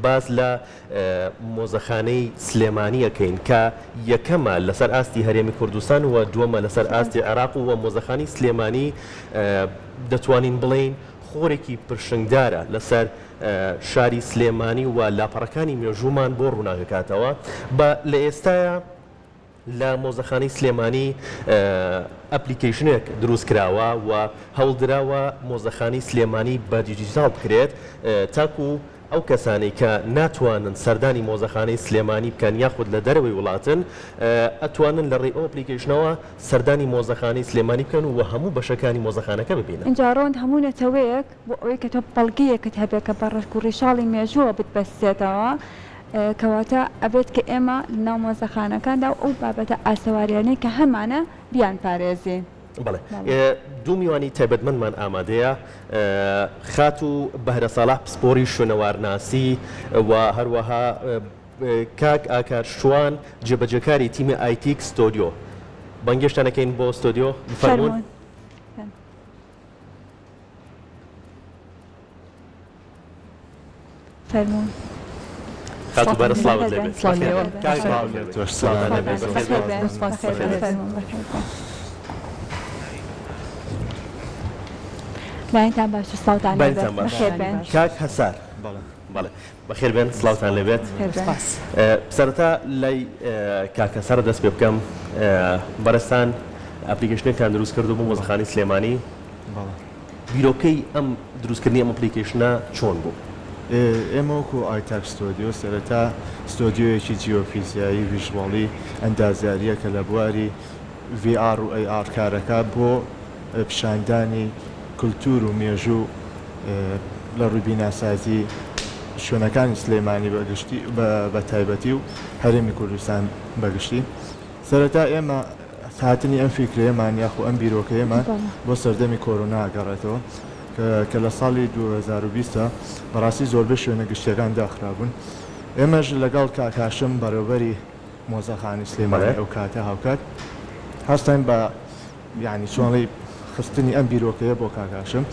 باز لە مۆزەخانەی سلێمانیەکەین کە یەکەمە لەسەر ئاستی هەرێمی کوردستان و دووەمە لەسەر ئاستی عێراق و مۆزەخانی سلێمانی دەتوانین بڵین خۆرێکی پرشنگدارە لەسەر شاری سلێمانی و لاپەڕەکانی مێژوومان بۆ ڕووناکەکاتەوە بە لە ئێستاە لە مۆزەخانەی سلێمانی ئەپلیکیشنێک دروست کراوە و هەوڵدراوە مۆزەخانەی سلێمانی بە دیجیتال بکرێت تاکو ئەو کەسانی کە ناتوانن سەردانی مۆزەخانەی سلێمانی بکەن یاخود لە دەرەوەی وڵاتن ئەتوانن لە ڕێی ئەو ئەپلیکیشنەوە سەردانی مۆزەخانەی سلێمانی بکەن و هەموو بەشەکانی مۆزەخانەکە ببینن. اینجا ڕۆند هەموو نەتەوەیەک بۆ ئەوەی کە تۆ بەڵگەیەکت هەبێت کە بە ڕێژک و ڕیشاڵی مێژووە بتبەستێتەوە کەواتە ئەبێت کە ئێمە ناو مۆزەخانەکاندا و ئەو بابەتە ئاسەواریانەی کە هەمانە بیان پارێزین. بەڵێ دوو میوانی تایبەتمەندمان ئامادەیە خات و بەهرە ساڵح پسپۆری شوێنەوارناسی و هەروەها کاک ئاکار شوان جێبەجێکاری تیمی ئایتیک ستۆدیۆ بەنگێشتانەکەین بۆ ستۆدیۆ فەرموون. فەرموون. خاتو بەرە سڵاوت لێبێت. لایەنتان باش سڵاوتان لێبێت. بەخێر بێن. کاک هەسار. بەڵێ بەخێر بێن سڵاوتان لێبێت. سەرەتا لای کاک هەسار دەست پێ بکەم بەرەستان ئەپلیکیشنێکتان دروست کردو بۆ مۆزەخانەی سلێمانی بیرۆکەی ئەم دروستکردنی ئەم ئەپلیکیشنە چۆن بوو؟ ئێمە وەکو ئایتاک ستۆدیۆ سەرەتا ستۆدیۆیەکی جیۆفیزیایی ڤیژواڵی ئەندازیاریە کە لە بواری VR و AR کارەکە بۆ پیشاندانی کولتور و مێژوو لە ڕووبیناسازی شوێنەکانی سلێمانی بەگشتی بە تایبەتی و هەرێمی کوردستان بەگشتی سەرەتا ئێمە هاتنی ئەم فیکرەیەمان یاخو ئەم بیرۆکەیەمان بۆ سەردەمی کۆرۆنا ئەگەڕێتەوە کە لە ساڵی 2020 بەڕاستی زۆربەی شوێنە گشتیەکان داخرابوون ئێمەش لەگەڵ کاکاشم بەڕێوەبەری مۆزەخانی سلێمانی ئەو کاتە هاوکات هەستین بە یعنی چۆنڵی خستنی ئەم بیرۆکەیە بۆ کاکاشم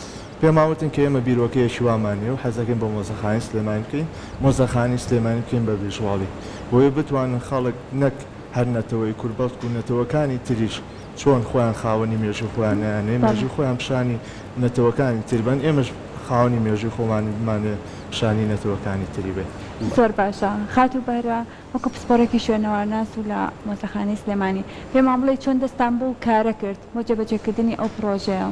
پێماوتن کە ئێمە بیرۆکەیەکی وامانێ و حەزەکەین بۆ مۆزەخانی سلێمانی بکەین مۆزەخانی سلێمانی بکەین بە ڤیژواڵی بۆیە بتوانن خەڵک نەک هەر نەتەوەی کوربەڵک و نەتەوەکانی تریش چۆن خۆیان خاوەنی مێژوو خۆیانیانێ مێژوو خۆیان پیشانی نەتەوەکانی تربەن ئێمەش خاوەنی مێژوو خۆمانمانێ پیشانی نەتەوەکانی تری بێ. زۆر باشە خاتو بەرە وەکو پسپۆرێکی شوێنەوارناس و لە مۆزەخانەی سلێمانی پێمان بڵێ چۆن دەستان بۆ کارە کرد بۆ جێبەجێکردنی ئەو پرۆژەیە.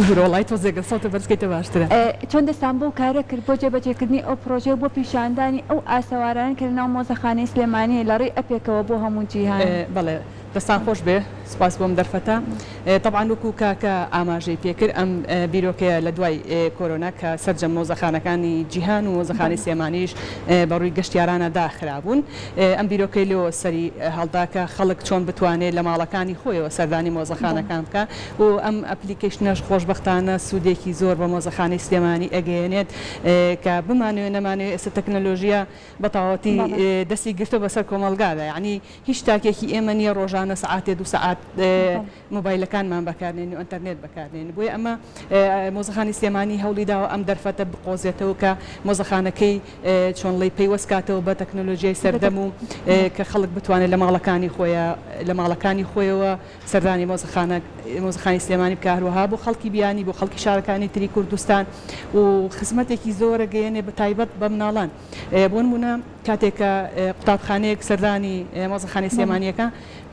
وڵای تۆ زێگە سەڵتە بەرزکەیتە باشترە. چۆن دەستان بۆ کارە کرد بۆ جێبەجێکردنی ئەو پرۆژەیە بۆ پیشاندانی ئەو ئاسەوارانە کە لەناو مۆزەخانەی سلێمانی لە ڕێی ئەپێکەوە بۆ هەموو جیهان. بەڵێ دەستان خۆش بێ سپاس بۆم دەرفەتە طبعاً وەکو کاکە ئاماژەی پێکرد ئەم بیرۆکەیە لە دوای کۆرۆنا کە سەرجەم مۆزەخانەکانی جیهان و مۆزەخانەی سلێمانیش بەڕووی گەشتیارانە داخرابوون ئەم بیرۆکەی لێەوە سەری هەڵداکە خەڵک چۆن بتوانێت لە ماڵەکانی خۆیەوە سەردانی مۆزەخانەکان بکە و ئەم ئەپلیکیشنەش خۆشبەختانە سوودێکی زۆر بە مۆزەخانەی سلێمانی ئەگەیەنێت کە بمانوێ نەمانوێ ئێستا تەکنەلۆژیە بەتەواوەتی دەستی گرتە بەسەر کۆمەلگادا یعنی هیچ تاکێکی ئێمە نییە ڕۆژانە سعاتێ دو سعات مۆبایلەکانمان بەکارێن و ئەتەرنێت بەکارێن بۆیە ئەمە مۆزەخانی سلێمانی هەوڵی داوە ئەم دەرفەتە بقۆزێتەوە کە مۆزەخانەکەی چۆنڵی پەیوەستکاتەوە بە تەکنۆلۆژیای سەردەم و کە خەڵک بتوانێت لە ماڵەکانی خۆیەوە سەردانی مۆزەخانی سلێمانی بکاروەها بۆ خەڵکی بیانی بۆ خەڵکی شارەکانی تری کوردستان و خزمەتێکی زۆرە گەیەنێ بە تایبەت بە مناڵان بۆ نمونە کاتێکە قوتابخانەیەک سەردانی مۆزەخانی سلێمانیەکە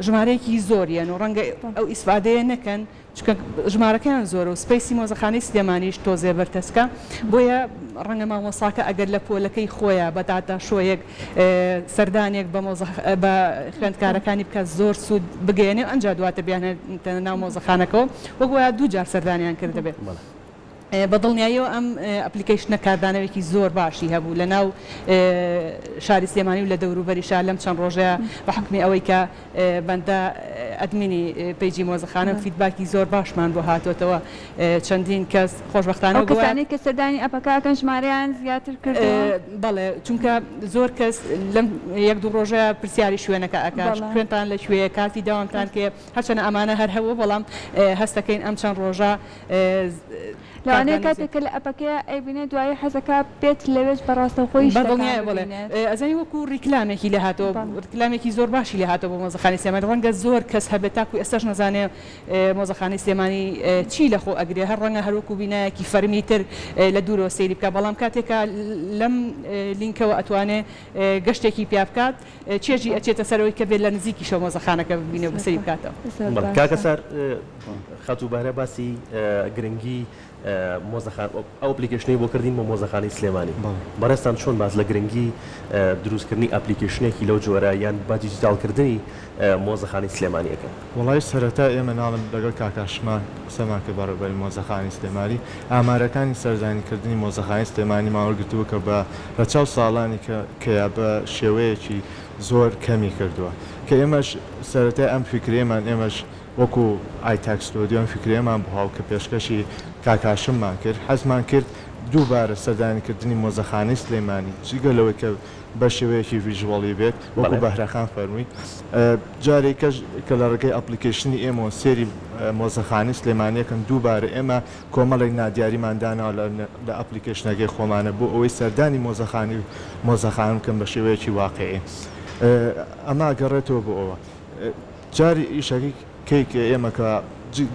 ژمارەیەکی زۆریان و ڕەنگە ئەو ئیسفادەیە نەکەن چکە ژمارەکەیان زۆرە و سپیسی مۆزەخانەی سلێمانیش تۆزێ بەرتەسکە بۆیە ڕەنگە مامۆساکە ئەگەر لە پۆلەکەی خۆیە بە داتا شۆیەک سەردانێک بە خوێندکارەکانی بکە زۆر سوود بگەێنێ و ئەنجا دواتە بیانێتە ناو مۆزەخانەکەەوە وەگویا دوو جار سەردانیان کردبێت. بەدڵنیاییەوە ئەم ئەپلیکیشنە کاردانەوەیکی زۆر باشی هەبوو لە ناو شاری سلێمانی و لە دەوروبەریشا لەم چەند ڕۆژەیە بە حکمی ئەوەی کە بەندە ئەدمینی پیجی مۆزەخانە فیدباکی زۆر باشمان بۆ هاتوۆتەوە چەندین کەس خۆشبەختانە کەسانی کە سەردانی ئەپەکەکەن ژمارەیان زیاتر کرد بەڵێ چونکە زۆر کەس لەم یەک دوو ڕۆژە پرسیاری شوێنەکە ئەکات خوێنتان لە شوێیە کاتی داوامتان کێ هەرچەنە ئەمانە هەر هەوە بەڵام هەستەکەین ئەم چەند ڕۆژە لەوانەیە کاتێک کە لە ئەپەکەیە ئەیبینێ دوایی حەزەکە بێت لەوێش بەڕاستەوخۆی بەڵنیایە بڵێ ئەزانی وەکو ڕیکلامێکی لە هاتۆ ڕیکلامێکی زۆر باشی لە هاتۆ بۆ مۆزەخانی سلێمانی ڕەنگە زۆر کەس هەبێت تاکو ئێستاش نەزانێ مۆزەخانی سلێمانی چی لە خۆ ئەگرێ هەر ڕەنگە هەروەکو بینایەکی فەرمی تر لە دوورەوە سەیری بکە بەڵام کاتێکە لەم لینکەوە ئەتوانێ گەشتێکی پیا بکات چێژی ئەچێتە سەرەوەی کە بێت لە نزیکی شەو مۆزەخانەکە ببینێ بەسەری بکاتەوە. کاکە سەر خەتوبارە باسی گرنگی مۆزەخان ئەو ئەپلیکیشنەی بۆ کردین بۆ مۆزەخانی سلێمانی بەڕێستان چۆن باز لە گرنگی دروستکردنی ئەپلیکیشنێکی لەو جۆرە یان با دیجیتالکردنی مۆزەخانی سلێمانیەکە؟ وڵای سەرەتا ئێمە ناڵم لەگەڵ کاکاشمان قسەمان کرد بەڕێوەبەری مۆزەخانی سلێمانی ئامارەکانی سەرزانیکردنی مۆزەخانی سلێمانی ماوەگرتووە کە بە ڕەچاو ساڵانی کە بە شێوەیەکی زۆر کەمی کردووە کە ئێمەش سەرەتای ئەم فکرێمان ئێمەش وەکو ئایتاک ستۆدیۆ فکرێمان بهاو کە پێشکەشی کاکاشممان کرد حەزمان کرد دووبارە سەردانیکردنی مۆزەخانەی سلێمانی جگەلەوەی کە بە شێوەیەکی ڤیژوەڵی بێت وەکو بەهرەخان فەرمووی جارێکەش کە لە ڕێگەی ئەپلیکیشنی ئێمە سێری مۆزەخانی سلێمانیەکەن دووبارە ئێمە کۆمەڵێک نادیاریماندانەوە لە ئەپلیکیشنەکەی خۆمانە بۆ ئەوەی سەردانی مۆزەخان بکەن بە شێوەیەکی واقعی ئەمە گەڕێتەوە بۆ ئەوە جاری ئیشەکەی کەیکە ئێمە کە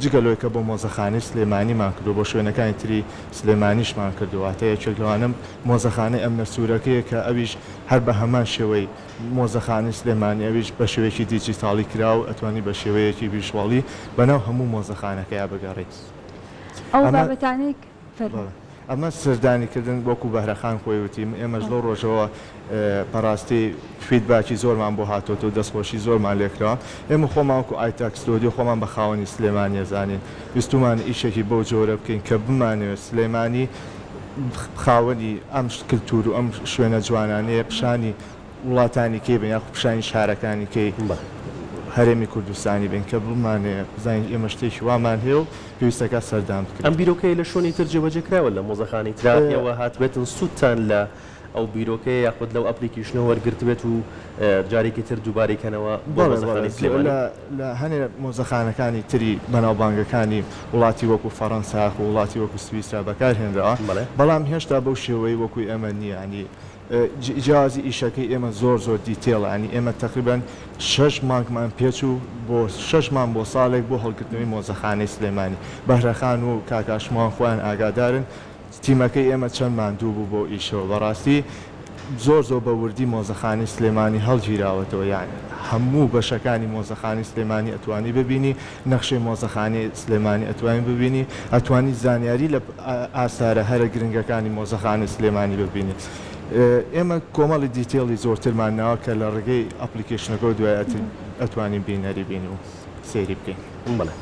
جگەلۆیکە بۆ مۆزەخانی سلێمانیمان کردو بۆ شوێنەکانی تری سلێمانیشمان کردوواتە یەکێک لەوانم مۆزەخانەی ئەم نەسوورەکەیە کە ئەویش هەر بە هەمان شێوەی مۆزەخانی سلێمانی ئەویش بە شێوەیەکی دیجیتاڵی کراو ئەتوانی بە شێوەیەکی ڤیژوەڵی بەناو هەموو مۆزەخانەکەیە بگەڕێت. ئەو بابەتانەی ئەمە سەردانیکردن وەکو بەهرەخان خۆی وتی ئێمەش لەو ڕۆژەوە بەڕاستی فیدباکی زۆرمان بۆ هاتۆتە و دەستخۆشی زۆرمان لێکراوە ئێمە خۆمان وەکو ئایتاک ستۆدیۆ خۆمان بە خاوەنی سلێمانی زانین ویستمان ئیشێکی بەو جۆرە بکەین کە بمانەوێت سلێمانی خاوەنی ئەم کلتور و ئەم شوێنە جوانانەیە پیشانی وڵاتانی کەی بن یاخو پیشانی شارەکانی کەی هەرێمی کوردستانی بین کە بمانێ بزانین ئێمە شتێکی وامان هەیە و پێویستەکە سەردان بکەین. ئەم بیرۆکەی لە شوێنی تر جێبەجێکراوە لە مۆزەخانی تراەوە هاتبێتن سوودتان لە ئەو بیرۆکەیە یاخود لەو ئەپلیکیشنەوە وەرگرتبێت و جارێکی تر دووبارێکەنەوە لە هەنێ مۆزەخانەکانی تری بەناوبانگەکانی وڵاتی وەکو فەڕەنسا و وڵاتی وەکو سویسرا بەکارهێنراوە بەڵام هێشتا بەو شێوەی وەکوی ئەمە نییە ینی جیازی ئیشەکەی ئێمە زۆر دیتێڵ ینی ئێمە تقریبان 6 مانگمان پێچوو بۆ 6 مان بۆ ساڵێک بۆ هەڵگرتنەوەی مۆزەخانەی سلێمانی بەهرەخان و کاکاشمان خۆیان ئاگادارن تیمەکەی ئێمە چەند ماندوو بوو بۆ ئیشەوە بەڕاستی زۆر بە وردی مۆزەخانی سلێمانی هەڵگیراوەتەوە یانی هەموو بەشەکانی مۆزەخانی سلێمانی ئەتوانی ببینی نەخشەی مۆزەخانی سلێمانی ئەتوانی ببینی ئەتوانی زانیاری لە ئاسارە هەرە گرنگەکانی مۆزەخانی سلێمانی ببینی. ئێمە کۆمەڵی دیتێڵی زۆرترمان ناوە کە لە ڕێگەی ئەپلیکیشنەکە دوای ئەتوانین بینەری بین و سێری بکەین.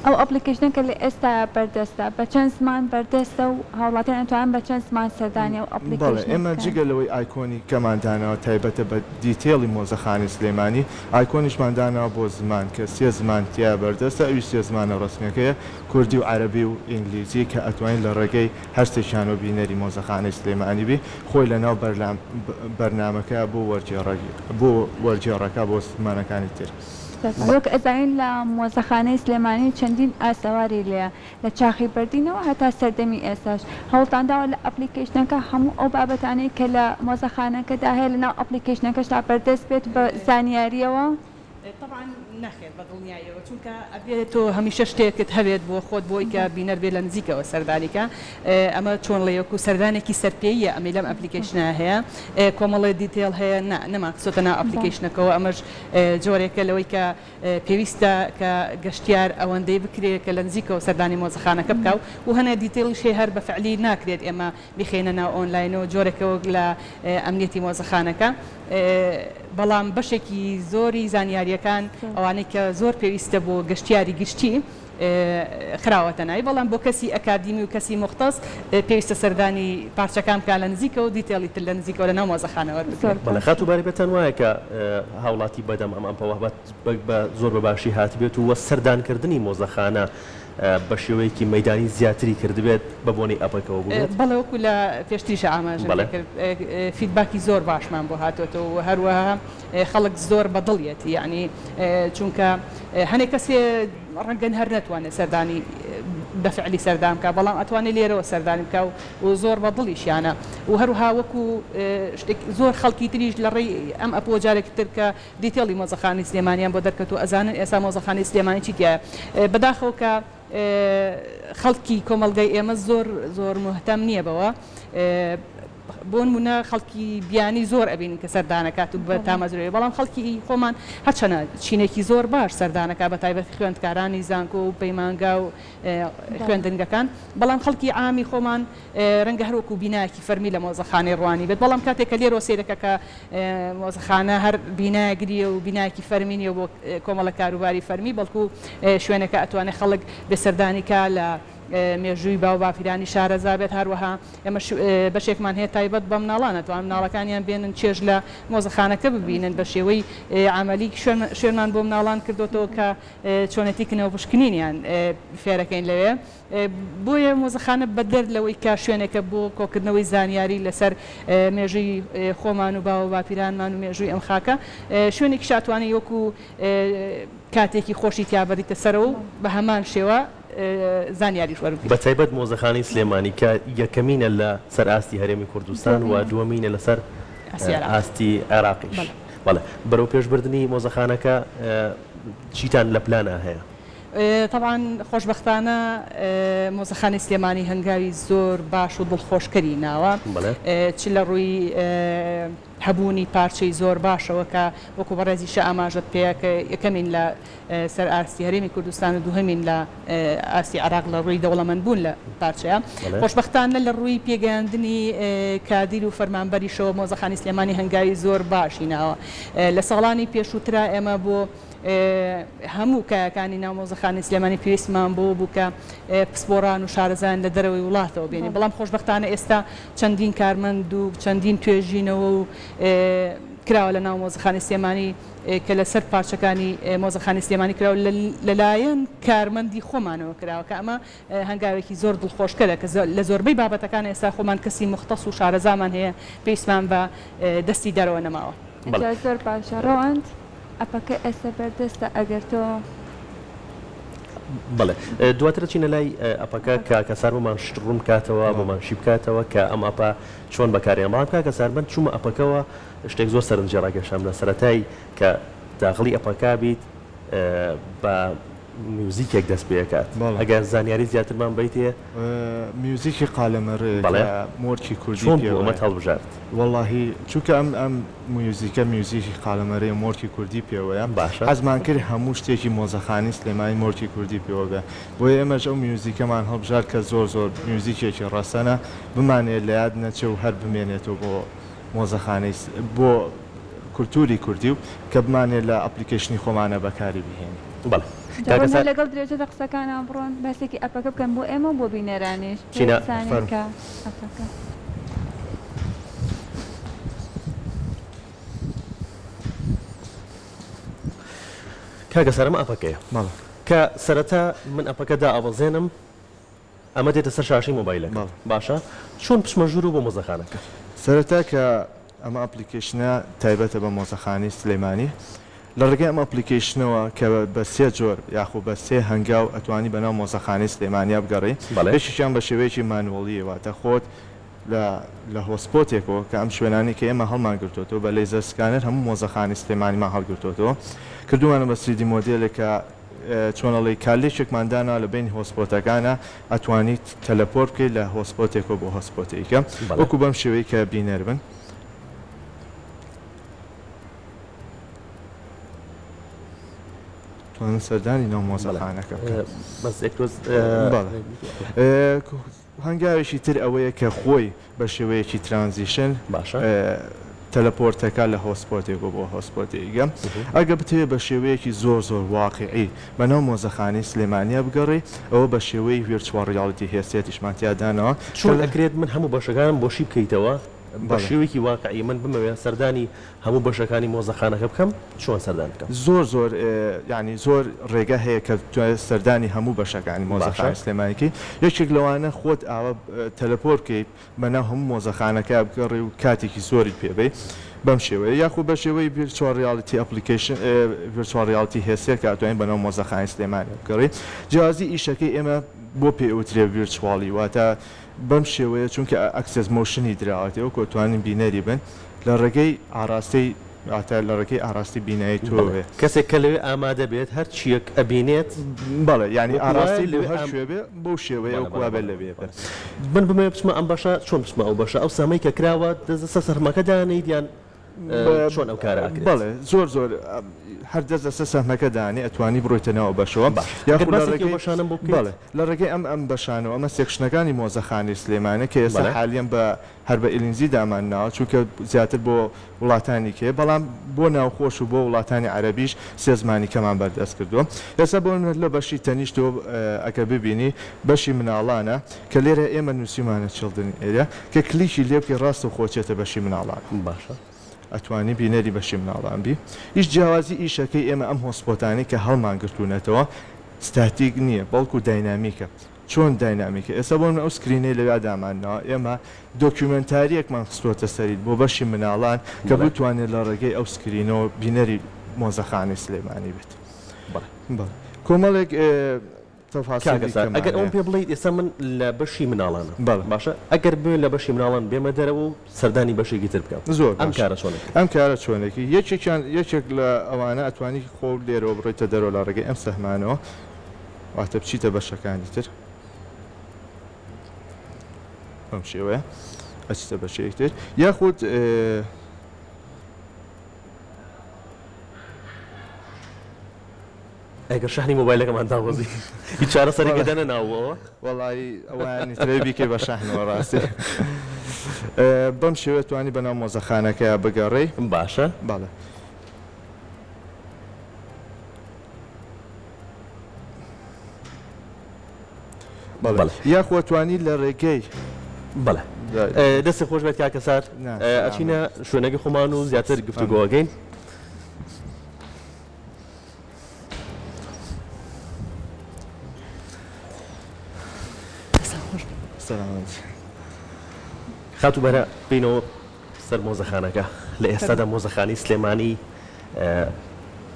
ئەو ئەپلیکیشنەکە لە ئێستا بەردەستە بە چەند زمان بەردەستە و هاوڵاتیان ئەتوان بە چەند زمان سەردانی و ئەپلیکیشن ئێمە جگەلەوەی ئایکۆنی کەماندانەوە تایبەتە بە دیتێڵی مۆزەخانی سلێمانی ئایکۆنیشماندانەوە بۆ زمان کە سێ زمان تیا بەردەستە ئەوی سێ زمانە ڕسمیەکەیە کوردی و عەرەبی و ئینگلیزی کە ئەتوانین لە ڕێگەی هەرسێکیانەوە بینەری مۆزەخانەی سلێمانی بی خۆی لەناو بەرنامەکە بۆ وەرجێڕەکە بۆ زمانەکانی تر. وەک ئەزانین لە مۆزەخانەی سلێمانی چەندین ئاسەواری لێە لە چاخی بەردینەوە هەتا سەردەمی ئێستاش هەوڵتانداوە لە ئەپلیکیشنەکە هەموو ئەو بابەتانەی کە لە مۆزەخانەکەدا هەیە لەناو ئەپلیکیشنەکەشتا بەردەست بێت بە زانیاریەوە. طبعا ناخێت بە دڵنیایەوە چونکە ئەبێت تۆ هەمیشە شتێکت هەبێت بۆ خۆت بۆی کە بینەر بێت لە نزیکەوە سەردانیکە ئەمە چۆن لەیەک و سەردانێکی سەرپێیە ئەمەی لەم ئەپلیکیشنە هەیە کۆمەڵی دیتێڵ هەیە نەماکسۆتە ناو ئەپلیکیشنەکەەوە ئەمەش جۆرێکە لەوەی کە پێویستە کە گەشتیار ئەوەندەی بکرێت کە لە نزیکەوە سەردانی مۆزەخانەکە بکەو و هەنە دیتێڵیشێ هەر بە فعلی ناکرێت ئێمە بخێنە ناو ئۆنلاینەوە جۆرێکەوە لە ئەمنیەتی مۆزەخانەکە بەڵام بەشێکی زۆری زانیاریەکان ئەوانەی کە زۆر پێویستە بۆ گەشتیاری گشتی خراوەتە ناوی بەڵام بۆ کەسی ئەکادیمی و کەسی مختص پێویستە سەردانی پارچەکان بکە لە نزیکە و دیتێڵی تر لە نزیکەوە لە ناو مۆزەخانەوە بەڵێ خاتوباری بێتەن وایە کە هاوڵاتی بەدەم ئەم پەوەبەت زۆر بەباشی هاتبێت و وە سەردانکردنی مۆزەخانە بە شێوەیەکی مەدانی زیاتری کردبێت بە بۆنەی ئەپەکەەوە بوو بەڵێ وەکو لە پێشتیشە ئاماژە کرد فیدباکی زۆر باشمان بۆ هاتوێتەوە و هەروەها خەڵک زۆر بەدڵیەتی یعنی چونکە هەنێک کەسێ ڕەنگەن هەر نەتوانێت سەردانی بەفعلی سەردان بکە بەڵام ئەتوانێت لێرەوە سەردانی بکە و زۆر بە دڵیشیانە و هەروها وەکو شتێک زۆر خەڵکی تریش لە ڕێی ئەم ئەپۆ جارێکی تر کە دیتێڵی مۆزەخانەی سلێمانیان بۆ دەرکەوت و ئەزانن ئێستا مۆزەخانەی سلێمانی چیتیایە بەداخەوە کە خەڵکی کۆمەڵگەی ئێمە زۆر مهتەم نییە بەوە بۆ نمونە خەڵکی بیانی زۆر ئەبین کە سەردانەکات و بە تامەزرێ بەڵام خەڵکی خۆمان هەچەنە چینێکی زۆر باش سەردانەکە بە تایبەتی خوێندکارانی زانکۆ و پەیمانگا و خوێندنگەکان بەڵام خەڵکی عامی خۆمان ڕەنگە هەروەکو بینایەکی فەرمی لە مۆزەخانەی ڕوانی بێت بەڵام کاتێککە لێرۆ سێرەکە کە مۆزەخانە هەر بینایەگریە و بینایەکی فەرمینیە بۆ کۆمەڵە کاروباری فەرمی بەڵکو شوێنەکە ئەتوانێت خەڵک بێسەردانیکە لە مێژووی باو بافیرانی شارەزا بێت هەروەها ئێمە بەشێکمان هەیە تایبەت بە مناڵانە توان مناڵەکانیان بێنن چێژ لە مۆزەخانەکە ببینن بە شێوەی عملی شوێنمان بۆ مناڵان کردوەوە کە چۆنەتی کنەوە پشکنینیان فێرەکەین لەوێ بۆیە مۆزەخانە بەدەر لەوەی کا شوێنێکە بۆ کۆکردنەوەی زانیاری لەسەر مێژووی خۆمان و باو باپیرانمان و مێژووی ئەم خاکە شوێنێکی شاتوانێت وەکو کاتێکی خۆشی تیابەریتە سەرەوە و بە هەمان شێوە زانیاری بە تایبەت مۆزەخانەی سلێمانی کە یەکەمینە لە سەر ئاستی هەرێمی کوردستان و دووەمینە لەسەر ئاستی عێراقیش بەڵێ بەرەو پێشبردننی مۆزەخانەکە چیتان لە پلانە هەیە طبعا خۆشببختانە مۆزەخانەی سلێمانی هەنگاوی زۆر باش و دڵخۆشکەری ناوە چ لە ڕووی هەبوونی پارچەی زۆر باشەوە کە وەکو بەڕێزی شە ئاماژت پێەکە یەکەمین لە سەر ئاستی هەرێمی کوردستان و دووهەمین لە ئاستی عراق لە ڕووی دەوڵەمەندبوون لە پارچەیە خۆشببختانە لە ڕووی پێگەیاندنی کادیر و فەرمانبەریشەوە مۆزەخانەی سلێمانی هەنگاوی زۆر باشی ناوە لە ساڵانی پێشووترا ئێمە بۆ هەموو کایەکانی ناو مۆزەخانەی سلێمانی پێویستمان بۆ بوو کە پسپۆڕان و شارەزان لە دەرەوەی وڵاتەوە بێنێ بەڵام خۆشببختانە ئێستا چەندین کارمەند و چەندین توێژینەوە و کراوە لە ناو مۆزەخانەی سلێمانی کە لەسەر پارچەکانی مۆزەخانەی سلێمانی کراوە لەلایەن کارمەندی خۆمانەوە کراوە کە ئەمە هەنگاوێکی زۆر دڵخۆشکەرە کە لە زۆربەی بابەتەکان ئێستا خۆمان کەسی مختص و شارەزامان هەیە پێویستمان بە دەستی دەرەوە نەماوە زۆر باشە ڕەوەند ئەپەکە ئێستا بەردەستە ئەگەر تۆ بڵێ دواتر چینە لای ئەپەکە کە کەسار بۆمان شتڕوم کاتەوە بۆمانشی بکاتەوە کە ئەم ئەپە چۆن بەکاریان بەڵام کا کەساربند چوومە ئەپەکەەوە شتێک زۆر سەرنجێ ڕاگەشام لە سەرەتایی کە داخلی ئەپەکە بیت بە میوزیکێک دەست پێکات ئەگەر زانیاری زیاترمان بیتێ میوزیکی قالەمەڕێ مۆرکی کوردی ئەمە هەڵبژارد واللهی چونکە ئەم میوزیکە میوزیکی قالەمەڕێ مۆرکی کوردی پێوەیە باشە حەزمان کرد هەموو شتێکی مۆزەخانەی سلێمانی مۆرکی کوردی پێوە بێ بۆیە ئێمەش ئەو میوزیکەمان هەڵبژار کە زۆر میوزیکێکی ڕەسەنە بمانێت لە یاد نەچێ و هەر بمێنێتەوە بۆ مۆزەخانەی بۆ کولتوری کوردی و کە بمانێت لە ئەپلیکیشنی خۆمانە بەکاری بهێنی بەڵێ لەگەڵ درێژە قسەکانان بڕۆن باسێکی ئەپەکە بکەن بۆ ئێمە بۆ بینەرانیش ئەپەکە کاگە سەرمە ئەپەکەیە کە سەرەتا من ئەپەکەدا ئەوەزێنم ئەمە دێتە سەر شاشەی مۆبایلەکە باشە چۆن پشمەژور و بۆ مۆزەخانەکە سەرەتا کە ئەمە ئەپلیکیشنە تایبەتە بە مۆزەخانەی سلێمانی لە ڕێگەی ئەم ئەپلیکیشنەوە کە بە سێ جۆر یاخود بە سێ هەنگاو ئەتوانی بەناو مۆزەخانەی سلێمانیا بگەڕی بەشیشیان بە شێوەیەکی مانوەڵیەوەتە خۆت لە هۆسپۆتێکەوە کە ئەم شوێنانی کە ئێمە هەڵمان گرتوتەوە بە لێزەر سکانەر هەموو مۆزەخانەی سلێمانیمان هەڵگرتوتەوە کردومانە بە 3D مۆدێلێک کە چۆنەڵی کالێشێکماندانا لە بین هۆسپۆتەکانە ئەتوانیت تەلەپۆرت بکەیت لە هۆسپۆتێکەوە بۆ هۆسپۆتێکە وەکو بەم شێوەیە کە بینەر بن سەردانی ناو مۆزەخانەکە هەنگاوێکی تر ئەوەیە کە خۆی بە شێوەیەکی ترانزیشن باشە تەلەپۆرتەکە لە هۆسپۆتێک بۆ هۆسپۆتێکگەم ئەگە بتوێت بە شێوەیەکی زۆر واقعی بەناو مۆزەخانەی سلێمانیا بگەڕی ئەوە بە شێوەی ڤیرچوەڵ ڕیاڵیتی هێستێتیشمانتیادانەوە چۆن ئەکرێت من هەموو بەشەکانم بۆشی بکەیتەوە بە شێوەیەکی واقعی من بمەوێت سەردانی هەموو بەشەکانی مۆزەخانەکە بکەم چۆن سەردان بکەم زۆر ینی زۆر ڕێگە هەیە کە سەردانی هەموو بەشەکانی مۆزەخانەی سلێمانیکی یەکێک لەوانە خۆت ئاوە تەلەپۆرت بکەیت بەناو هەموو مۆزەخانەکە بگەڕی و کاتێکی زۆری پێبێ بەم شێوەیە یاخود بە شێوەی virtual reality application virtual reality هێستێک کاتوانین بەناو مۆزەخانەی سلێمانی بکەڕێ جیازی ئیشەکەی ئێمە بۆ پێوترێ virtually واتە بەم شێوەیە چونکە access motionی دراوەتەوە کۆتوانین بینەری بن لە ڕێگەی ئاراستەی ئاتە لە ڕێگەی ئاراستی بینایی تۆوێ کەسێک کە لەوێ ئامادە بێت هەر چیەک ئەبینێت بەڵێ ینی ئاراستی لەوێ هەر شوێبێ بەو شێوەیە کوابێت لەوێ بن بمێ بچمە ئەم بەشە چۆن بچمە ئەو بەشە ئەو سامەی کە کراوە دەستە سەرمەکە دانەی دیان چۆن ئەو کارە ئەکرێت بەڵێ زۆر هەر دەست لەسەر سەحمەکە دانی ئەتوانی بڕۆیتەنەوە بەشەوە بەشانم بۆ بڵێ لە ڕێگەی ئەم بەشانەوە ئەمە سێکشنەکانی مۆزەخانی سلێمانە کە ئێستا حالیان بە هەر بە ئیلینزی دامان ناوە چونکە زیاتر بۆ وڵاتانی کێ بەڵام بۆ ناوخۆش و بۆ وڵاتانی عەربیش سێ زمانی کەمان بەردەست کردووە ئێستا بۆ لە بەشی تەنیشتۆ ئەگە ببینی بەشی مناڵانە کە لێرە ئێمە نووسیمانە چڵدن ئێرە کە کلیکی لێبکی ڕاست و خۆچێتە بەشی مناڵان باشە ئەتوانی بینەری بەشی مناڵان بی هیچ جیاوازی ئیشەکەی ئێمە ئەم هۆسپۆتانی کە هەڵمان گرتوونەتەوە ستاتیک نییە بەڵکو داینامیکە چۆن داینامیکە ئێستا بۆ ئەو سکرینەی لەویا دامانەوە ئێمە دۆکیومنتاریەکمان خستۆتە سەریت بۆ بەشی مناڵان کە بتوانێت لە ڕێگەی ئەو سکرینەوە بینەری مۆزەخانی سلێمانی بێت کۆمەڵێک ئەگەر ئەوم پێ بڵیت ئێستا من لە بەشی مناڵانە باشە ئەگەر بێ لە بەشی مناڵان بێمە دەرەوە و سەردانی بەشێکی تر بکەم زۆر ئەم کارە چۆنێک ئەم کارە چۆنێکی یەکێک لە ئەوانە ئەتوانی خۆ لێرەوە بڕێتە دەرەوە لە ڕێگەی ئەم سەحمانەوە واتە بچیتە بەشەکانی تر ئەم شێوەیە ئەچیتە بەشەیەک تر یاخود ئەگەر شحنی مۆبایلەکەمان داوەزی هیچ چارە سەرێکدانە ناوەوە وەڵی ئەوانی ترێ بیکەی بە شەحنەوە ڕاستی بەم شێوە توانی بەناو مۆزەخانەکە بگەڕێ باشە باڵە یاخۆ توانی لە ڕێگەی بەڵێ دەستی خۆش بێت کاکە سار ئەچینە شوێنەکە خۆمان و زیاتر گفتوگۆگەین خاتو بەرە بینەوە سەر مۆزەخانەکە لە ئێستادا مۆزەخانی سلێمانی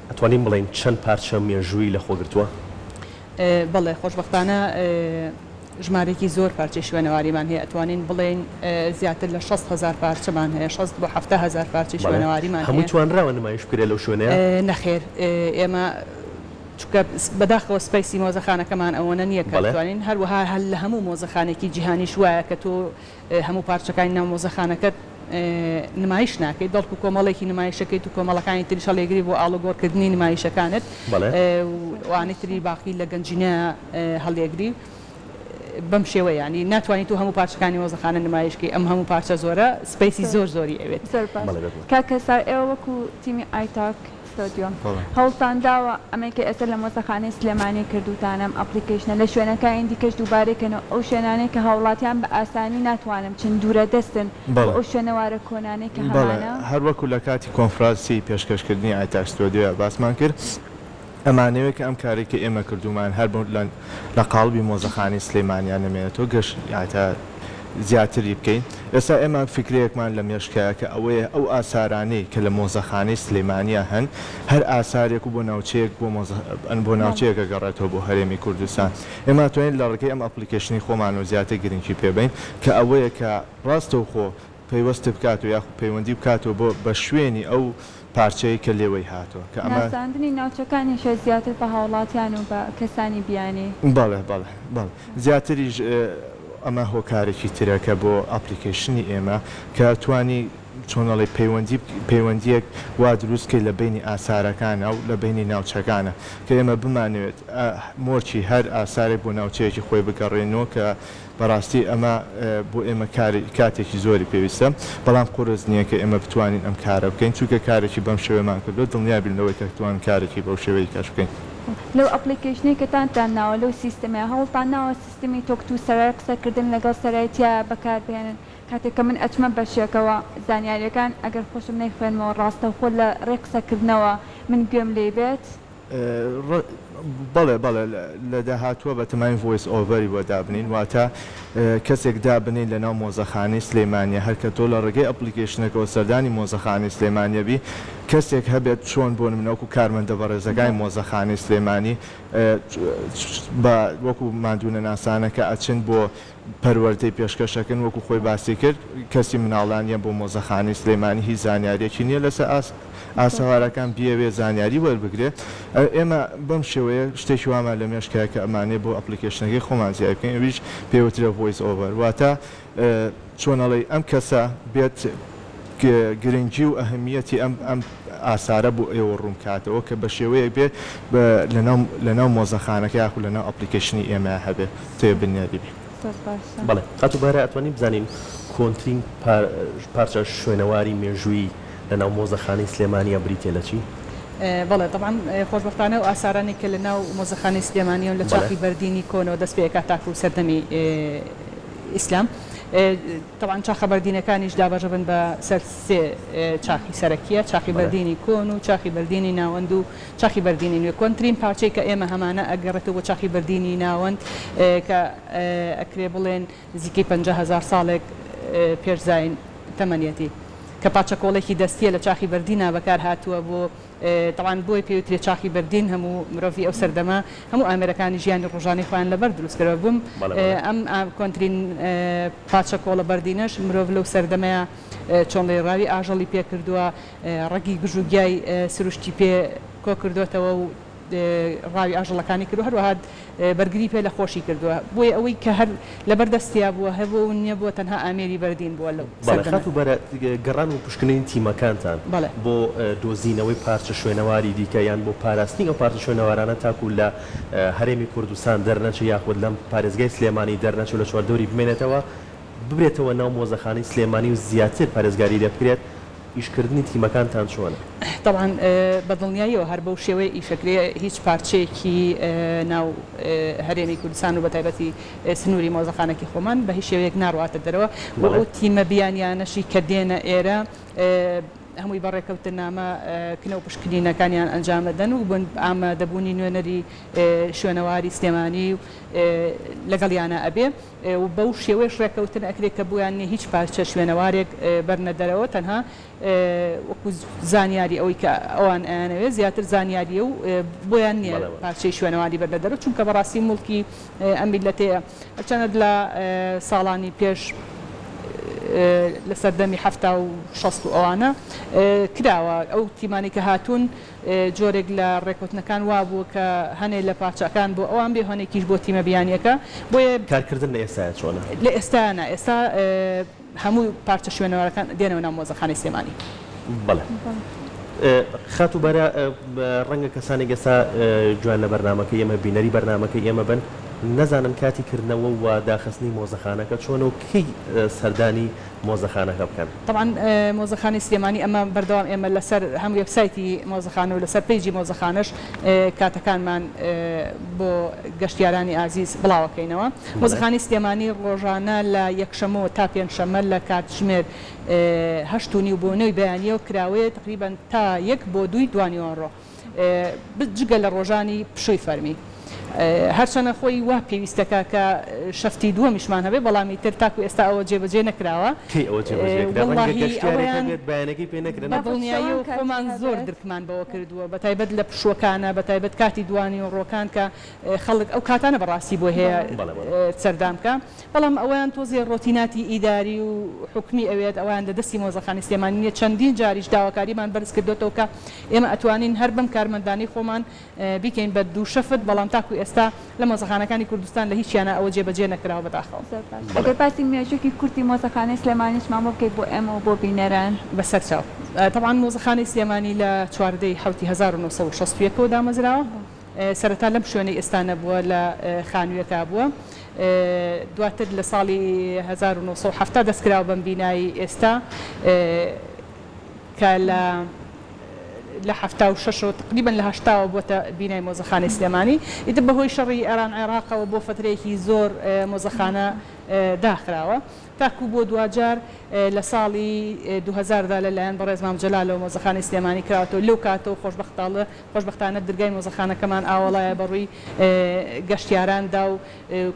ئەتوانین بڵێن چەند پارچە مێژووی لە خۆگرتووە بەڵێ خۆشبەختانە ژمارێکی زۆر پارچەی شوێنەواریمان هەیە ئەتوانین بڵێن زیاتر لە 6,000 پارچەمان هەیە 6 بۆ 7,000 پارچەی شوێنەواریمان هەیە هەمووی توانراوە نمایش بکرێت لەو شوێنەیە نەخێر ئێمە چونکە بەداخەوە سپیسی مۆزەخانەکەمان ئەوەنە نییە کە توانین هەروەها هەل لە هەموو مۆزەخانێکی جیهانی وایە کە تۆ هەموو پارچەکانی ناو مۆزەخانەکەت نمایش ناکەیت دڵکو کۆمەڵێکی نمایشەکەیت و کۆمەڵەکانی تریش هەڵێگری بۆ ئاڵۆگۆڕکردنی نمایشەکانت وانەی تری باقی لە گەنجینە هەڵێگری بەم شێوە ینی ناتوانیت و هەموو پارچەکانی مۆزەخانە نمایشکی ئەم هەموو پارچە زۆرە سپیسی زۆری ئەوێت کاکە سار ئێوە وەکو تیمی ئایتاک هەوڵتان داوە ئەمەکە ئێستا لە مۆزەخانەی سلێمانی کردوتانم ئەپلیکیشنە لە شوێنەکانی دیکەش دووبارێکەنەوە ئەو شوێنانەی کە هاوڵاتیان بە ئاسانی ناتوانم چند دوورە دەستن ئەو شوێنەوارە کۆنانەی کە هەمانە هەروەکو لە کاتی کۆنفرانسی پێشکەشکردنی ئایتاک ستۆدیۆ باسمان کرد ئەمانەوەی کە ئەم کارێکی ئێمە کردومان هەر لە قاڵبی مۆزەخانی سلێمانیان نمێنێتەوە گەشت یاتە زیاتری بکەین ئێستا ئێمە فکرەیەکمان لە مێشکایە کە ئەوەیە ئەو ئاسارانەی کە لە مۆزەخانەی سلێمانیا هەن هەر ئاسارێک و بۆ ناوچەیەک بۆ ناوچەیەکە گەڕێتەوە بۆ هەرێمی کوردستان ئێمە توانین لە ڕێگەی ئەم ئەپلیکیشنی خۆمان و زیاتر گرنگی پێبین کە ئەوەیە کە ڕاستەوخۆ پەیوەست بکات و یاخو پەیوەندی بکاتەوە بۆ بە شوێنی ئەو پارچەیە کە لێوەی هاتووە کە ئەمە ناساندنی ناوچەکانی شێ زیاتر بە هاوڵاتیان و بە کەسانی بیانی بەڵێ زیاتریش ئەمە هۆکارێکی ترەکە بۆ ئەپلیکیشنی ئێمە کە توانی چۆنەڵی پەیوەندیەک وا دروستکەی لە بینی ئاسارەکانە و لە بینی ناوچەکانە کە ئێمە بمانوێت مۆرچی هەر ئاسارێک بۆ ناوچەیەکی خۆی بگەڕێنەوە کە بەڕاستی ئەمە بۆ ئێمە کاتێکی زۆری پێویستە بەڵام قورس نییە کە ئێمە بتوانین ئەم کارە بکەین چونکە کارێکی بەم شێوەمان کردو دڵنیا بینەوەی کە توان کارێکی بەو شێوەی کاش بکەین لەو ئەپلیکیشنی کەتانتان ناوە لەو سیستەمە هەوڵتان ناوە سیستمی تۆکت و سەرەر قسەکردن لەگەڵ سەرایەتیا بەکاربێنن کاتێک کە من ئەچمە بەشێکەوە زانیاریەکان ئەگەر خۆشم نەیخوێنمەوە ڕاستە خۆ لە ڕێ قسەکردنەوە من گوێم لێ بێت بەڵێ لە داهاتووە بە تەمای ڤۆیس ئۆڤەری بۆ دابنین واتە کەسێک دابنین لە ناو مۆزەخانەی سلێمانیە هەر کە تۆ لە ڕێگەی ئەپلیکیشنەکەەوە سەردانی مۆزەخانەی سلێمانیە بی کەسێک هەبێت چۆن بۆ منەوەکو کارمەندە بەڕێزەکانی مۆزەخانەی سلێمانی بە وەکو مادوونە ناسانەکە ئەچن بۆ پەروەردەی پێشکەشەکەن وەکو خۆی باسی کرد کەسی مناڵانیە بۆ مۆزەخانەی سلێمانی هیچ زانیاریەکی نییە لەسەر ئاسەوارەکان بیاوێ زانیاری وەربگرێت ئێمە بەم شێوەیە شتێکی وامان لە مێشکایە کە ئەمانێ بۆ ئەپلیکیشنەکەی خۆمان زیای بکەین ئەویش پێوترە ڤۆیس ئۆڤەر واتە چۆنەڵی ئەم کەسە بێت گرنگی و ئەهمیەتی ئەم ئاسارە بۆ ئێوە ڕوون کاتەوە کە بە شێوەیەک بێت لە ناو مۆزەخانەکە یاخو لە ناو ئەپلیکیشنی ئێمە هەبێت تێ بنیادی بێ بەڵێ قەتوبارە ئەتوانین بزانین کۆنترین پارچە شوێنەواری مێژووی لە ناو مۆزەخانەی سلێمانیە بریتێ لە چی؟ بەڵێ طبعا خۆشبەختانە و ئاسارانی کە لە ناو مۆزەخانەی سلێمانی و لە چاقی بەردینی کۆنەوە دەست پێکات تاکو و سەردەمی ئیسلام طبعا چاخە بەردینەکانیش دابەژە بن بە سەر سێ چاخی سەرەکیە چاخی بەردینی کۆن و چاخی بەردینی ناوەند و چاخی بەردینی نوێ کۆنترین پارچەی کە ئێمە هەمانە ئەگەڕێتەوە چاخی بەردینی ناوەند کە ئەکرێ بڵێن نزیکەی 50,000 ساڵێک پێشزاین تەمەنیەتی کە پاچەکۆڵێکی دەستیە لە چاخی بەردینە بەکار هاتووە بۆ طبعا بۆی پێوترێ چاخی بەردین هەموو مرۆڤی ئەو سەردەما هەموو ئامێرەکانی ژیانی ڕۆژانی خۆیان لەبەر دروستکەوە بووم ئەم کۆنترین پاچەکۆڵە بەردینەش مرۆڤ لەو سەردەمەیە چۆن لێ ڕاوی ئاژەڵی پێ کردووە ڕەگی گژوگیای سروشتی پێ کۆ کردوێتەوە و ڕاوی ئاژەڵەکانی کردو هەروەها بەرگری پێ لە خۆشی کردووە بۆیە ئەوەی کە هەر لەبەر دەستیا بووە هەبوو نییە بووە تەنها ئامێری بەردین بووە لەو گەڕان و پشکنین تیمەکانتان بۆ دۆزینەوەی پارچە شوێنەواری دیکە یان بۆ پاراستنی ئەو پارچە شوێنەوارانە تاکو لە هەرێمی کوردستان دەرنەچە یاخود لەم پارێزگای سلێمانی دەرنەچ و لە چواردەوری بمێنێتەوە ببرێتەوە ناو مۆزەخانەی سلێمانی و زیاتر پارێزگاری لێ بکرێت ئیشکردنی تیمەکانتان چۆنە؟ طبعا بەدڵنیاییەوە هەر بەو شێوەیە ئیشەکرێ هیچ پارچەیەکی ناو هەرێمی کوردستان و بە تایبەتی سنووری مۆزەخانەکی خۆمان بە هیچ شێوەیەک ناڕواتە دەرەوە بۆ ئەو تیمە بیانیانەشی کە دێنە ئێرە هەمووی بەڕێکەوتنامە کنە و پشکنینەکانیان ئەنجامەدەن و بن ئامادەبوونی نوێنەری شوێنەواری سلێمانی و لەگەڵیانە ئەبێ و بەو شێوەیە ڕێکەوتن ئەکرێت کە بۆیان نیە هیچ پارچە شوێنەوارێک بەرنە دەرەوە تەنها وەکو زانیاری ئەوەی کە ئەوان ئەیانەوێت زیاتر زانیاریە و بۆیان نییە پارچەی شوێنەواری بەرنە دەرەوە چونکە بەڕاستی موڵکی ئەم میلەتەیە هەرچەندە لە ساڵانی پێش لە سەردەمی 1960 ئەوانە کراوە ئەو تیمانی کە هاتوون جۆرێک لە ڕێکوتنەکان وابوو کە هەنێ لە پارچەکان بۆ ئەوان بێ هەنێکیش بۆ تیمە بیانیەکە بۆیە کارکردن لە ئێستا چۆنە؟ لە ئێستانە ئێستا هەموو پارچە شوێنەوارەکان دێنەوە ناو مۆزەخانەی سلێمانی. بەڵێ خاتوبارە ڕەنگە کەسانی ئێستا جوان لە بەرنامەکە ئێمە بینەری بەرنامەکە ئێمە بن نەزانن کاتی کردنەوە و داخستنی مۆزەخانەکە چۆن و کەی سەردانی مۆزەخانەکە بکەن؟ طبعا مۆزەخانەی سلێمانی ئەمە بەردەوام ئێمە لەسەر هەموو وێبسایتی مۆزەخانە و لەسەر پیجی مۆزەخانەش کاتەکانمان بۆ گەشتیارانی ئازیز بڵاوەکەینەوە. مۆزەخانەی سلێمانی ڕۆژانە لە یەکشەمەوە تا پێنجشەمە لە کاتژمێر 8:30 بۆ 9 بەیانیەوە کراوەیە تقریبان تا 1 بۆ 2 دوانیوانڕۆ جگە لە ڕۆژانی پشووی فەرمی. هەرچەنە خۆی وا پێویستەکە کە شەفتی دووەمیشمان هەبێ بەڵامی تر تاکو ئێستا ئەوە جێبەجێ نەکراوە بەدڵنیایی و خۆمان زۆر درکمان بەوە کردووە بە تایبەت لە پشوەکانە بە تایبەت کاتی دوانی و ڕۆکان کە خەڵک ئەو کاتانە بەڕاستی بۆ هەیە سەردامکە بەڵام ئەویان تۆزیێ ڕۆتیناتی ئیداری و حکمی ئەوێت ئەویان لە دەستی مۆزەخانەی سلێمانی نیە چەندین جاریش داواکاریمان بەرز کردوێتەوە کە ئێمە ئەتوانین هەر بەم کارمەندانی خۆمان بیکەین بە دوو شەفت بەڵام تاکو ئێستا لە مۆزەخانەکانی کوردستان لە هیچیانە ئەوە جێبەجێ نەکراوە بەداخەوە. ئەگەر باسی مێژووی کورتی مۆزەخانەی سلێمانیشمان بۆ بکەیت بۆ ئێمە و بۆ بینەران بەسەر چاو. طبعا مۆزەخانەی سلێمانی لە 14 حوتی 1960 دامەزراوە سەرەتا لەم شوێنەی ئێستا نەبووە لە خانوویەکە بووە دواتر لە ساڵی 1970 دەستکراوە بەم بینایی ئێستا کە لە 76 تقریبا لە 80 بۆتە بینای مۆزەخانەی سلێمانی ئیتر بەهۆی شەڕی ئێران عێراقەوە بۆ فترەیەکی زۆر مۆزەخانە داخراوە تاکو بۆ دوجار لە ساڵی 2000دا لەلایەن بەڕێز مام جەلالەوە مۆزەخانەی سلێمانی کراوەتەوە لەو کاتەوە خۆشبەختانە دەرگای مۆزەخانەکەمان ئاوەڵایە بەڕووی گەشتیاراندا و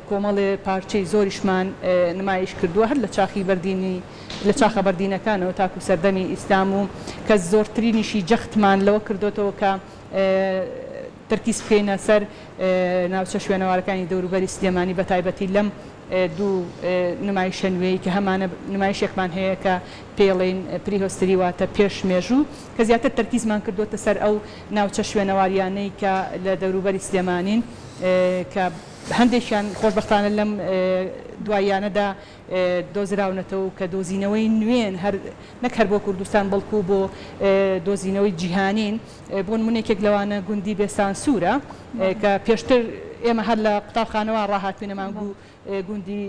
کۆمەڵێ پارچەی زۆریشمان نمایش کردووە هەر لە چاخی بەردینی لە چاخە بەردینەکانەوە تاکو سەردەمی ئیسلام و کە زۆرترینیشی جەختمان لەوە کردوێتەوە کە تەرکیز بکەینە سەر ناوچە شوێنەوارەکانی دەوروبەری سلێمانی بە تایبەتی لەم دوو نمایشە نوێی کە هەمانە نمایشێکمان هەیە کە پێڵین پریهۆستری واتە پێشمێژوو کە زیاتر تەرکیزمان کردوتە سەر ئەو ناوچە شوێنەواریانەی کە لە دەوروبەری سلێمانین کە هەندێکیان خۆشبەختانە لەم دواییانەدا دۆزراونەتەوە کە دۆزینەوەی نوێن نەک هەر بۆ کوردستان بەڵکو بۆ دۆزینەوەی جیهانین بۆ نمونێکێک لەوانە گوندی بێستان سوورە کە پێشتر ئێمە هەر لە قوتابخانەوە ڕاهاتوینەمان بوو گوندی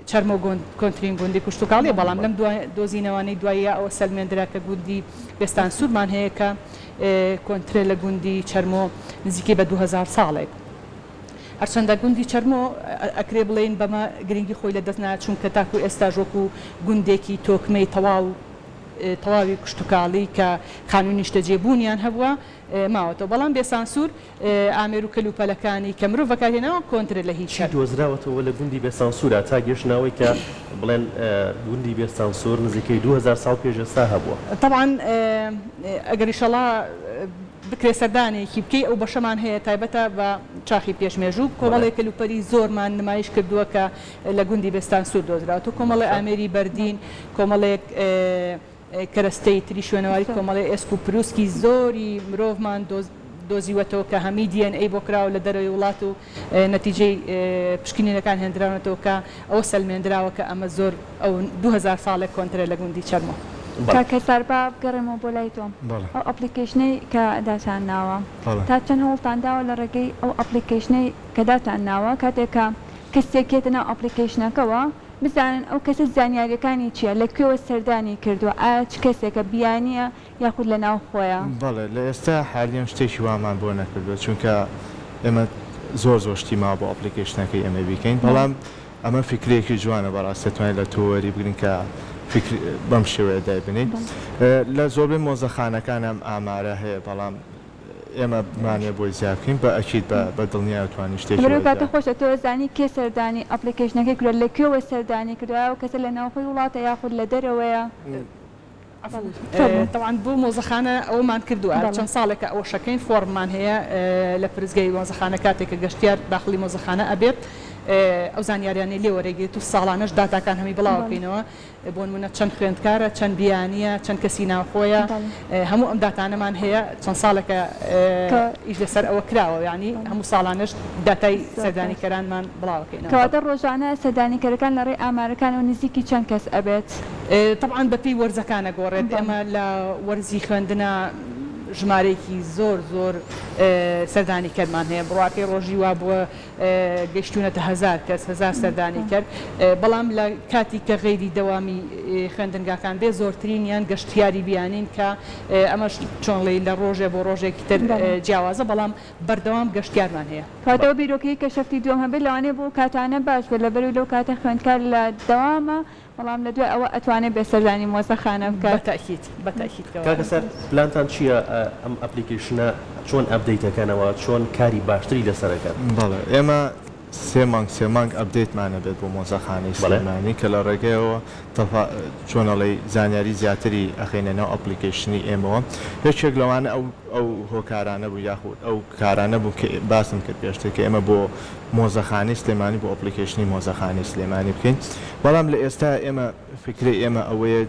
چەرمۆ کۆنترین گوندی کوشتتوکاڵی بەڵام لەم دۆزینەوەی دوایە ئەوە سەلمێنرا کە گوندی بێستان سوورمان هەیە کە کۆنترێ لە گوندی چەرمۆ نزیکەی بە 2000 ساڵێک هەرچەندە گوندی چەرمۆ ئەکرێ بڵێن بەمە گرنگی خۆی لە دەست نات چونکە تاکو ئێستا ژۆک و گوندێکی تۆکمەی تەواوی کوشتتوکاڵی کە خانوونی شتەجێبوونیان هەبووە ماوەتەوە بەڵام بێسانسوور ئامێر و کەلوپەلەکانی کە مرۆڤ بەکارهێناوە کۆنترێ لە هیچ دۆزراوەتەوە لە گوندی بێسانسوورە تا گەشتنەوەی کە بڵێن گوندی بێسانسوور نزیکەی 2000 ساڵ پێش ئێستا هەبووە طبعاً ئەگەر ئیشەڵا بکرێ سەردانێکی بکەی ئەو بەشەمان هەیە تایبەتە بە چاخی پێشمێژوو کۆمەڵێک کەلوپەری زۆرمان نمایش کردووە کە لە گوندی بێستانسوور دۆزراوە کۆمەڵی ئامێری بەردین کۆمەڵێک کەرەستەی تری شوێنەواری کۆمەڵی ئێسک و پرووسکی زۆری مرۆڤمان دۆزیوەتەوە کە هەمی DNA بۆ کراوە لە دەرەوەی وڵات و نەتیجەی پشکنینەکان هێنراونەتەوە کە ئەوە سەلمێنراوە کە ئەمە زۆر ئەو 2000 ساڵێک کۆنترێ لە گوندی چەرمۆ کاکە سەربا بگەڕێمەوە بۆ لای تۆم ئەو ئەپلیکیشنەی کە داتان ناوە تا چەند هەوڵتان داوە لە ڕێگەی ئەو ئەپلیکیشنەی کە داتان ناوە کاتێکە کەسێکێتە ناو ئەپلیکیشنەکەەوە بزانن ئەو کەسە زانیاریەکانی چییە لە کوێوە سەردانی کردووە ئایا چ کەسێکە بیانیە یاخود لە ناو خۆیە بەڵێ لە ئێستا حالیان شتێکی وامان بۆ نەکردووە چونکە ئێمە زۆر شتی ما بۆ ئەپلیکیشنەکەی ئەمە بیکەین بەڵام ئەمە فکرێکی جوانە بەڕاستەتوانین لە تۆوەری بگرین کە بەم شێوەیە دایبنین لە زۆربەی مۆزەخانەکان ئامارە هەیە بەڵام ئێمە بمانێ بۆی زیابکەین بە ئەکید بە دڵنیایەتوانی شتێکی کاتە خۆشە تۆ زانی کێ سەردانی ئەپلیکیشنەکەی کرد لە کوێوە سەردانی کردووە و کەسە لە ناوخۆی وڵاتە یاخود لە دەرەوەیە طبعا بۆ مۆزەخانە ئەومان کردووە چەند ساڵێکە ئەوە شەکەین فۆرممان هەیە لە پرزگای مۆزەخانە کاتێکە گەشتیار داخلی مۆزەخانە ئەبێت ئەو زانیاریانی لێ وەرەگێت و ساڵانەش داتاکان هەمی بڵاوکەینەوە بۆ نمونە چەند خوێندکارە چەند بیانیە چەند کەسی ناوخۆیە هەموو ئەم داتانەمان هەیە چەند ساڵێکە ئیش لەسەر ئەوە کراوە یعنی هەموو ساڵانش داتای سەردانیکەرانمان بڵاوکەینەوە کەواتە ڕۆژانە سەردانیکەرەکان لە ڕێی ئامارەکانەوە نزیکی چەند کەس ئەبێت طبعاً بەپێی وەرزەکانە گۆڕێت ئەمە لە وەرزی خوێندنە ژمارەیەکی زۆر سەردانی کەرمان هەیە بڕواکەی ڕۆژی وا بووە گەشتونەتە 1000 کەس 1000 سەردانی کرد بەڵام لە کاتی کە غێری دەوامی خوێندنگاکان بێ زۆرترینیان گەشتیاری بیانین کە ئەمەش چۆن لی لە ڕۆژێ بۆ ڕۆژێکی تر جیاوازە بەڵام بەردەوام گەشتیارمان هەیە کاتەوە بیرۆکەی کە شەفتی دوم هەبێت لەوانەیە بۆ کاتانە باش بێت لەبەر لەو کاتە خوێندکار لە دەوامە بەڵام لە دوای ئەوە ئەتوانێت بێسەردانی مۆزەخانە بکات بەتاکید کاکەسەر پلانتان چییە ئەم ئەپلیکیشنە چۆن ئەپدەیتەکەنەوە چۆن کاری باشتری لەسەرەکەن بەڵێ ئێمە سێ مانگ ئەپدەیتمانە بێت بۆ مۆزەخانەی سلێمانی کە لە ڕێگەیەوە چۆنەڵی زانیاری زیاتری ئەخێنێنەوە ئەپلیکیشنی ئێمەوە یەکێک لەوانە ئەو هۆکارانە بوو یاخود ئەو کارانە بوو کە باسم کرد پێشتر کە ئێمە بۆ مۆزەخانەی سلێمانی بۆ ئەپلیکیشنی مۆزەخانەی سلێمانی بکەین بەڵام لە ئێستا ئێمە فکری ئێمە ئەوەیە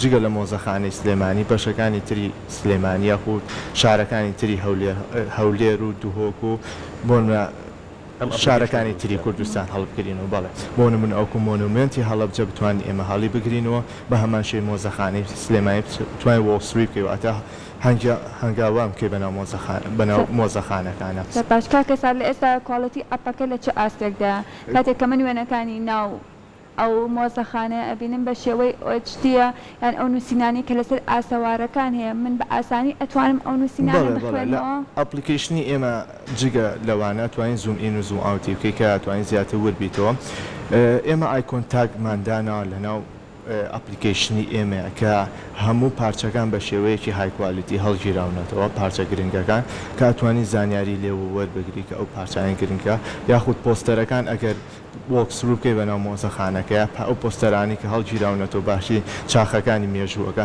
جگە لە مۆزەخانەی سلێمانی بەشەکانی تری سلێمانی یاخود شارەکانی تری هەولێر و دوهۆک و بۆ شارەکانی تری کوردستان هەڵبگرینەوە بەڵێ بۆ نمونە ئەو مۆنومنتی هەڵەبجە بتوانین ئێمە هەڵی بگرینەوە بە هەمان شێوەی مۆزەخانەی سلێمانی بتوانین وۆڵستری بکەین ئەتا هەنگاوام کێ بەناو مۆزەخانەکانە باشکا کەسا لە ئێستا کواڵەتی ئەپەکە لە چه ئاستێکدا کاتێک کە من وێنەکانی ناو ئەو مۆزەخانە ئەبینم بە شێوەی ئۆچتیە یان ئەو نووسینانی کە لەسەر ئاسەوارەکان هەیە من بە ئاسانی ئەتوانم ئەو نووسینانە بخوێنەوە ئەپلیکیشنی ئێمە جگە لەوانە توانین زوم ئین و زوم ئاوتی بکەی کە توانین زیاتر وەربیتەوە ئێمە ئایکۆنتاگماندانەوە لەناو ئەپلیکیشنی ئێمە کە هەموو پارچەکان بە شێوەیەکی هایکوالیتی هەڵگیراونەتەوە پارچە گرنگەکان کە ئەتوانی زانیاری لێوە وەربگری کە ئەو پارچیان گرنگە یاخود پۆستەرەکان ئەگەر وەکسڕوو بکەی بەناو مۆزەخانەکەیە ئەو پۆستەرانی کە هەڵگیراونەتەوە باشی چاخەکانی مێژووەکە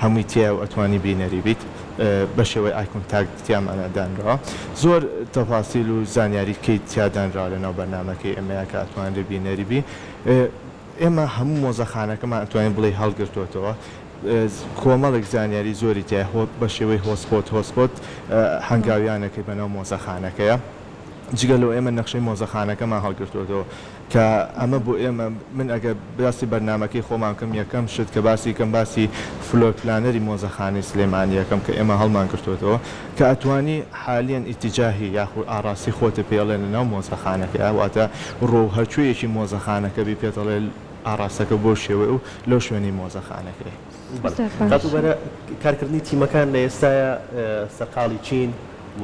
هەمووی تیا و ئەتوانی بینەری بیت بە شێوەی ئایکۆنتاکتیامانەدانراوە زۆر تەفاسیل و زانیاری کەی تیادانراوە لەناو بەرنامەکەی ئێمەیە کە ئەتوانێت بینەری بی ئێمە هەموو مۆزەخانەکەمان ئەتوانین بڵێ هەڵگرتوێتەوە کۆمەڵێک زانیاری زۆری تیا بە شێوەی هۆسپۆت هەنگاویانەکەی بەناو مۆزەخانەکەیە جگە لەوە ئێمە نەخشەی مۆزەخانەکەمان هەڵگرتوێتەوە کە ئەمە بۆ ئێمە من ئەگەر باسی بەرنمەکەی خۆمان کەم یەکەم شت کە باسی فلۆر پلانەری مۆزەخانەی سلێمانی یەکەم کە ئێمە هەڵمان کردوێتەوە کە ئەتوانی حالیان ئیتیجاهی یاخود ئاراستی خۆتە پێڵێن لەناو مۆزەخانەکە واتە ڕۆهەچوویەکی مۆزەخانەکە بی پێدەڵێ ئاراستەکە بۆ شێوە و لەو شوێنی مۆزەخانەکەی بەرە کارکردنی تیمەکان لە ئێستاە سەرقاڵی چین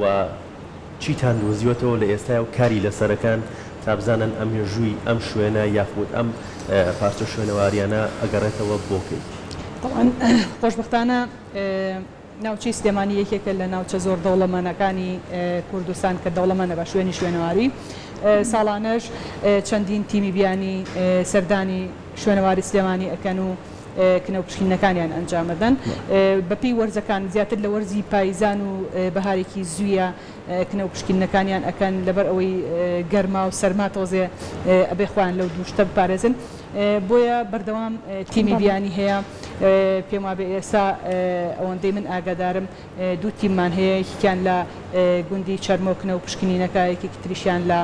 و چیتان دۆزیوەتەوە لە ئێستای و کاری لەسەرەکان تا بزانن ئەم مێژووی ئەم شوێنە یاخود ئەم پارچە شوێنەواریانە ئەگەڕێتەوە بۆکەی طبعاً خۆشبختانە ناوچەی سلێمانی یەکێکە لە ناوچە زۆر دەوڵەمەندەکانی کوردستان کە دەوڵەمەندە بە شوێنی شوێنەواری ساڵانەش چەندین تیمی بیانی سەردانی شوێنەواری سلێمانی ئەکەن و کنە پشکینەکانیان ئەنجامەدەن بەپی وەرزەکان زیاتر لە وەرزی پاییزان و بەهارێکی زوویە کنە پشکینەکانیان ئەکەن لەبەر ئەوەی گەرما و سەرما تۆزێ ئەبێ خۆیان لەو دووشتە بپارێزن بۆیە بەردەوام تیمی بیانی هەیە پێم وابێ ئێستا ئەوەندەی من ئاگادارم دوو تیممان هەیە یەکیان لە گوندی چەرمۆکنە و پشکنینەکە یەکێکی تریشیان لە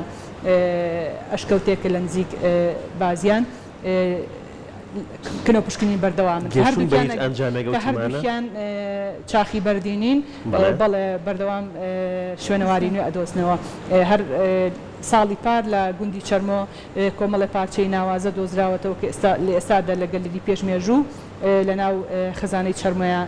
ئەشکەوتێکە لە نزیک بازیان کنە پشکنین بەردەوامن هەردووکیان چاخی بەردینین بەڵێ بەردەوام شوێنەواری نوێ ئەدۆزنەوە هەر ساڵی پار لە گوندی چەرمۆ کۆمەڵی پارچەی ناوازە دۆزراوەتەوە کە لە ئێستادا لەگەلی پێشمێژوو لە ناو خزانەی چەرمۆیە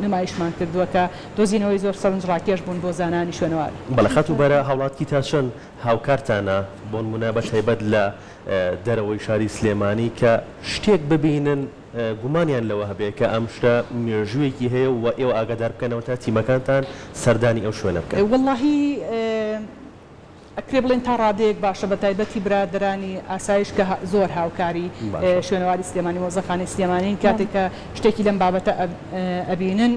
نمایشمان کردووە کە دۆزینەوەی زۆر سەرنجڕاکێش بوون بۆ زانانی شوێنەواری بەڵە خەت و بەرە هاوڵاتکی تا چەند هاوکارتانە بۆ نمونە بە تایبەت لە دەرەوەی شاری سلێمانی کە شتێک ببینن گومانیان لەوە هەبێ کە ئەم شتە مێژوویەکی هەیە و ئێوە ئاگادار بکەنەوە تا تیمەکانتان سەردانی ئەو شوێنە بکەن وەڵڵاهی ئەکرێ بڵێن تا ڕادەیەک باشە بە تایبەتی برادرانی ئاسایش کە زۆر هاوکاری شوێنەواری سلێمانی مۆزەخانەی سلێمانی کاتێک کە شتێکی لەم بابەتە ئەبینن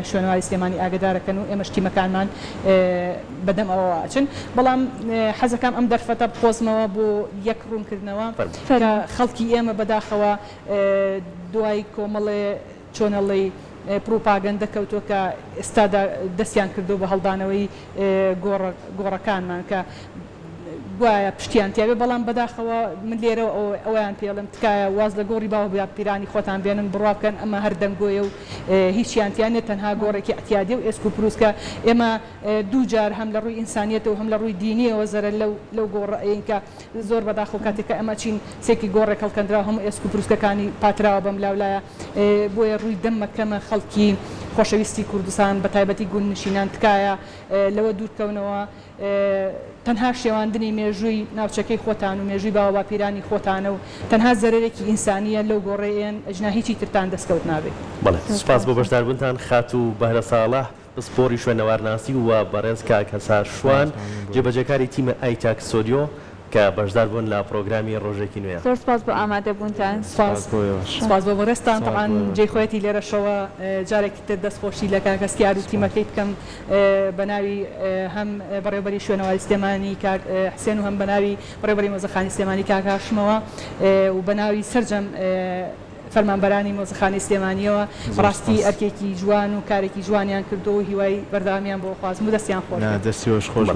شوێنەواری سلێمانی ئاگدارەکەن و ئێمە تیمەکانمان بەدەم ئەوە ئاچن بەڵام حەزەکەم ئەم دەرفەتە بخۆزمەوە بۆ یەک ڕوونکردنەوە کە خەڵکی ئێمە بەداخەوە دوای کۆمەڵێ چۆنەڵی پروپاگەندە کەوتووە کە ئێستادا دەستیان کردو بە هەڵدانەوەی گۆڕەکانمان کە گوایە پشتیان تیاوێ بەڵام بەداخەوە من لێرە ئەویان پێڵم تکایە واز لە گۆڕی باوە بیا پیرانی خۆتان بێنن بڕابکەن ئەمە هەر دەنگۆیە و هیچیانتیانێت تەنها گۆڕێکی ئەتیادی و ئێسک و پرووسکە ئێمە دوو جار هەم لە ڕووی ئینسانیەت و هەم لە ڕووی دینیەوە زەرە لەو گۆڕەکە زۆر بەداخەوە کاتێککە ئەمە چین سێکی گۆڕێک هەڵکەندرا هەموو ئێسک و پرووسکەکانی پاتراوە بەم لاولایە بۆیە ڕووی دەمەکەمە خەڵکی خۆشەویستی کوردستان بە تایبەتی گون نشینان تکایە لەوە دوورکەونەوە تەنها شێواندنی مێژووی ناوچەکەی خۆتان و مێژووی باوە باپیرانی خۆتانە و تەنها زەرێکی ئینسانیە لەو گۆڕێن ئەجنا هیچی ترتان دەستکەوت نابێت. بەڵێ سوپاس بۆ بەشداربوونتان خات و بەهرە ساڵح پسپۆری شوێنەوارناسی و بەڕێز کاک هەسار شوان جێبەجەکاری تیمە ئایتاک سۆدیۆ کە بەشدار بوون لە پرۆگرامی ڕۆژێکی نوێ. زۆر سپاس بۆ ئامادەبوونتان. سپاس بۆ بەڕێستان تەعاان جێخۆەتی لێرەشەوە جارێکی تر دەستخۆشی لە کاکەسیار و تیمەکەی بکەم بە ناوی هەم بەڕێوەبەری شوێنەواری سلێمانی حسێن و هەم بە ناوی بەڕێوەبەری مۆزەخانی سلێمانی کاکاشمەوە و بە ناوی سەرجەم فەرمانبەرانی مۆزەخانەی سلێمانیەوە ڕاستی ئەرکێکی جوان و کارێکی جوانیان کردو و هیوای بەردەوامیان بۆ خوازم و دەستیان خۆش. دەستی خۆش